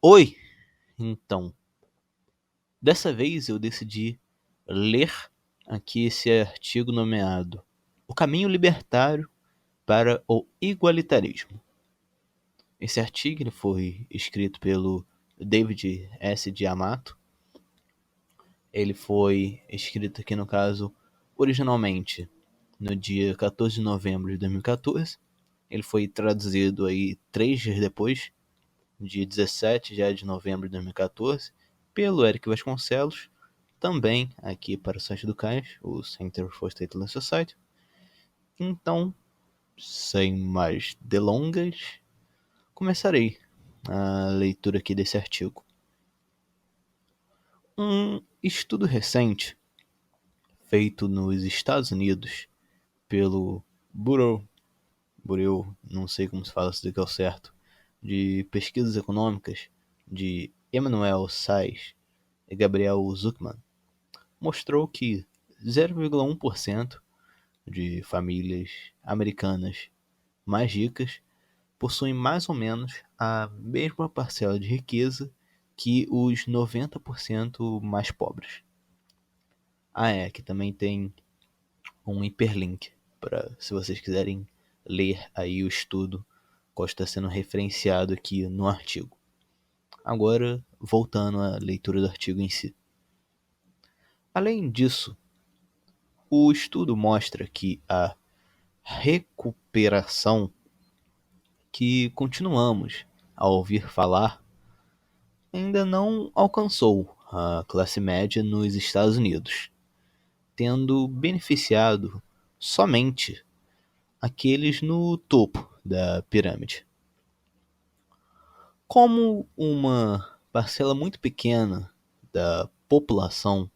Oi! Então, dessa vez eu decidi ler aqui esse artigo nomeado O Caminho Libertário para o Igualitarismo. Esse artigo ele foi escrito pelo David S. D'Amato. Ele foi escrito aqui no caso originalmente no dia 14 de novembro de 2014. Ele foi traduzido aí 3 dias depois, dia 17 já de novembro de 2014, pelo Eric Vasconcelos, também aqui para o site do CAIS, o Center for Stateless Society. Então, sem mais delongas, começarei a leitura aqui desse artigo. Um estudo recente feito nos Estados Unidos pelo Bureau, não sei como se fala isso daqui ao certo, de Pesquisas Econômicas de Emanuel Sais e Gabriel Zuckman, mostrou que 0,1% de famílias americanas mais ricas possuem mais ou menos a mesma parcela de riqueza que os 90% mais pobres. Aqui também tem um hiperlink para se vocês quiserem ler aí o estudo qual está sendo referenciado aqui no artigo. Agora, voltando à leitura do artigo em si. Além disso, o estudo mostra que a recuperação que continuamos a ouvir falar ainda não alcançou a classe média nos Estados Unidos, tendo beneficiado somente aqueles no topo da pirâmide. Como uma parcela muito pequena da população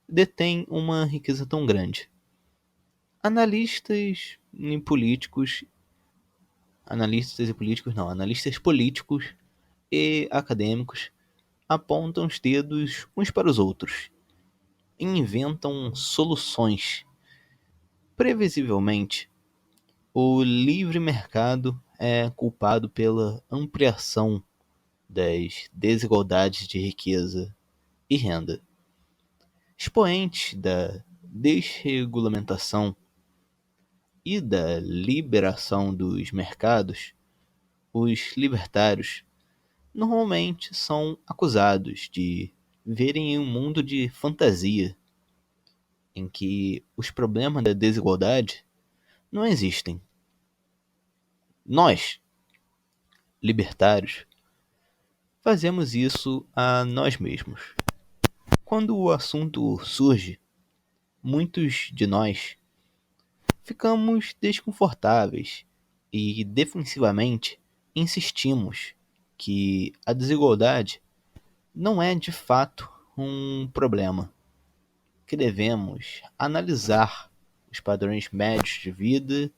detém uma riqueza tão grande, analistas e políticos analistas políticos e acadêmicos apontam os dedos uns para os outros e inventam soluções. Previsivelmente, o livre mercado é culpado pela ampliação das desigualdades de riqueza e renda. Expoentes da desregulamentação e da liberação dos mercados, os libertários normalmente são acusados de verem em um mundo de fantasia em que os problemas da desigualdade não existem. Nós, libertários, fazemos isso a nós mesmos. Quando o assunto surge, muitos de nós ficamos desconfortáveis e defensivamente insistimos que a desigualdade não é de fato um problema, que devemos analisar os padrões médios de vida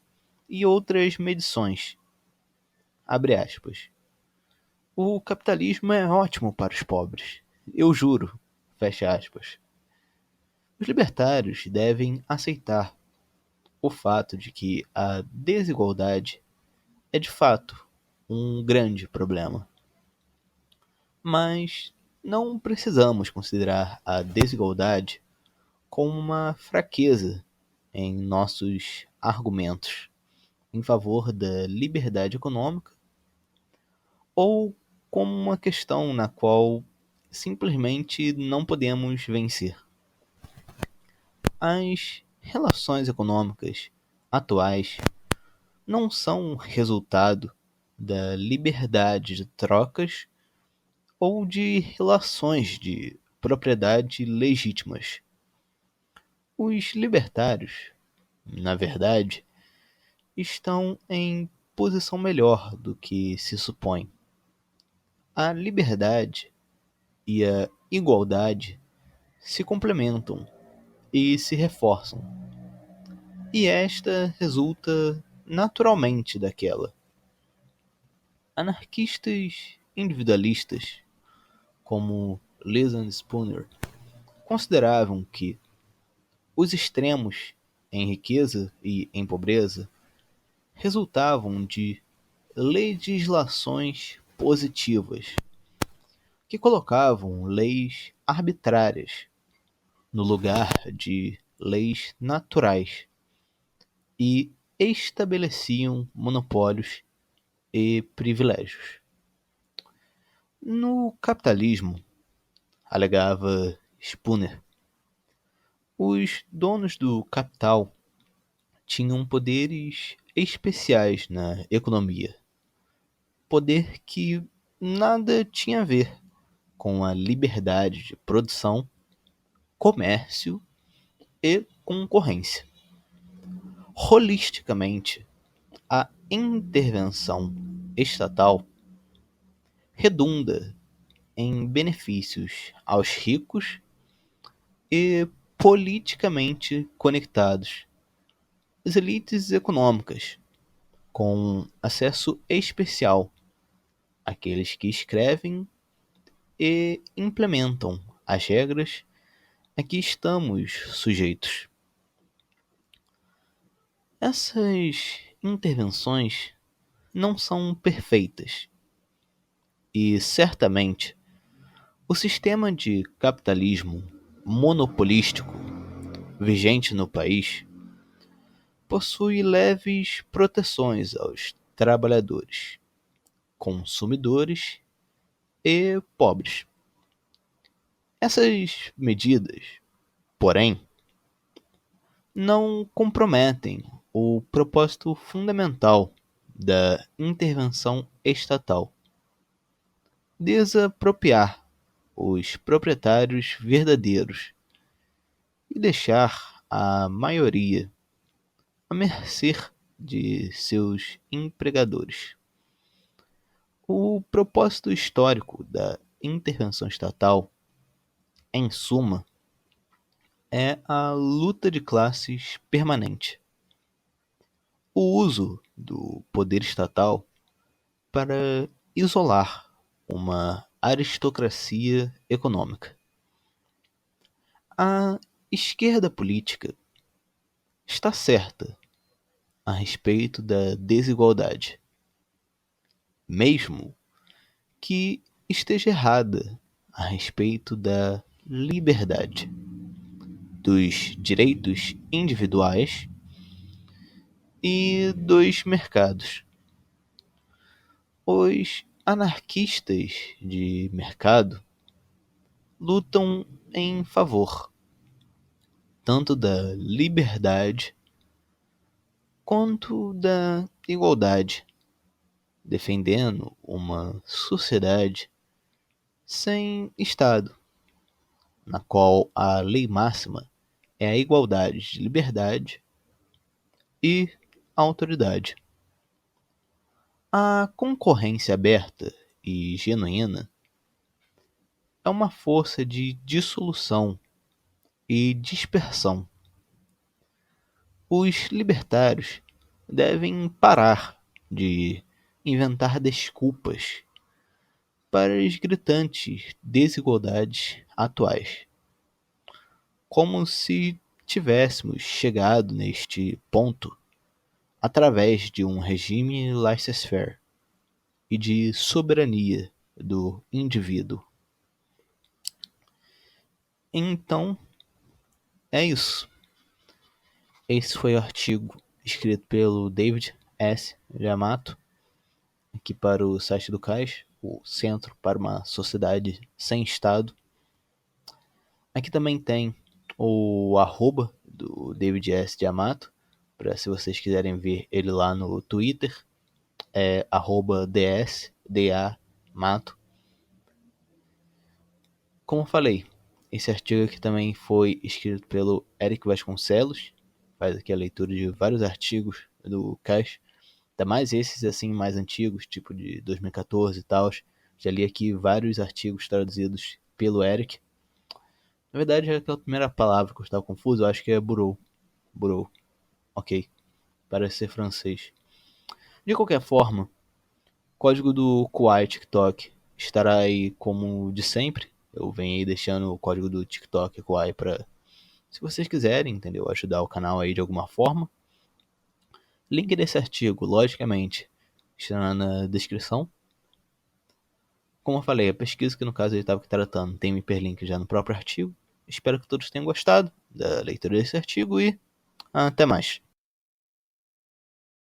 e outras medições. Abre aspas. O capitalismo é ótimo para os pobres, eu juro. Fecha aspas. Os libertários devem aceitar o fato de que a desigualdade é de fato um grande problema. Mas não precisamos considerar a desigualdade como uma fraqueza em nossos argumentos em favor da liberdade econômica ou como uma questão na qual simplesmente não podemos vencer. As relações econômicas atuais não são resultado da liberdade de trocas ou de relações de propriedade legítimas. Os libertários, na verdade, estão em posição melhor do que se supõe. A liberdade e a igualdade se complementam e se reforçam, e esta resulta naturalmente daquela. Anarquistas individualistas, como Lyndon Spooner, consideravam que os extremos em riqueza e em pobreza resultavam de legislações positivas que colocavam leis arbitrárias no lugar de leis naturais e estabeleciam monopólios e privilégios. No capitalismo, alegava Spooner, os donos do capital tinham poderes especiais na economia, poder que nada tinha a ver com a liberdade de produção, comércio e concorrência. Holisticamente, a intervenção estatal redunda em benefícios aos ricos e politicamente conectados, as elites econômicas, com acesso especial àqueles que escrevem e implementam as regras a que estamos sujeitos. Essas intervenções não são perfeitas e, certamente, o sistema de capitalismo monopolístico vigente no país possui leves proteções aos trabalhadores, consumidores e pobres. Essas medidas, porém, não comprometem o propósito fundamental da intervenção estatal: desapropriar os proprietários verdadeiros e deixar a maioria à mercê de seus empregadores. O propósito histórico da intervenção estatal, em suma, é a luta de classes permanente. O uso do poder estatal para isolar uma aristocracia econômica. A esquerda política está certa a respeito da desigualdade, mesmo que esteja errada a respeito da liberdade, dos direitos individuais e dos mercados. Os anarquistas de mercado lutam em favor tanto da liberdade quanto da igualdade, defendendo uma sociedade sem Estado, na qual a lei máxima é a igualdade de liberdade e autoridade. A concorrência aberta e genuína é uma força de dissolução e dispersão. Os libertários devem parar de inventar desculpas para as gritantes desigualdades atuais, como se tivéssemos chegado neste ponto através de um regime laissez-faire e de soberania do indivíduo. Então, é isso. Esse foi o artigo escrito pelo David S. Yamato, aqui para o site do CAIS, o Centro para uma Sociedade Sem Estado. Aqui também tem o arroba do David S. Yamato, para se vocês quiserem ver ele lá no Twitter, é arroba dsdamato. Como eu falei, esse artigo aqui também foi escrito pelo Eric Vasconcelos, faz aqui a leitura de vários artigos do CAIS, ainda mais esses assim mais antigos, tipo de 2014 e tal. Já li aqui vários artigos traduzidos pelo Eric. Na verdade, aquela primeira palavra que eu estava confuso, eu acho que é bureau. Bureau. Ok. Parece ser francês. De qualquer forma, o código do Kuai TikTok estará aí como de sempre. Eu venho aí deixando o código do TikTok Kuai para, se vocês quiserem, entendeu? Ajudar o canal aí de alguma forma. Link desse artigo, logicamente, estará na descrição. como eu falei, a pesquisa que no caso ele estava tratando tem um hiperlink já no próprio artigo. Espero que todos tenham gostado da leitura desse artigo e até mais.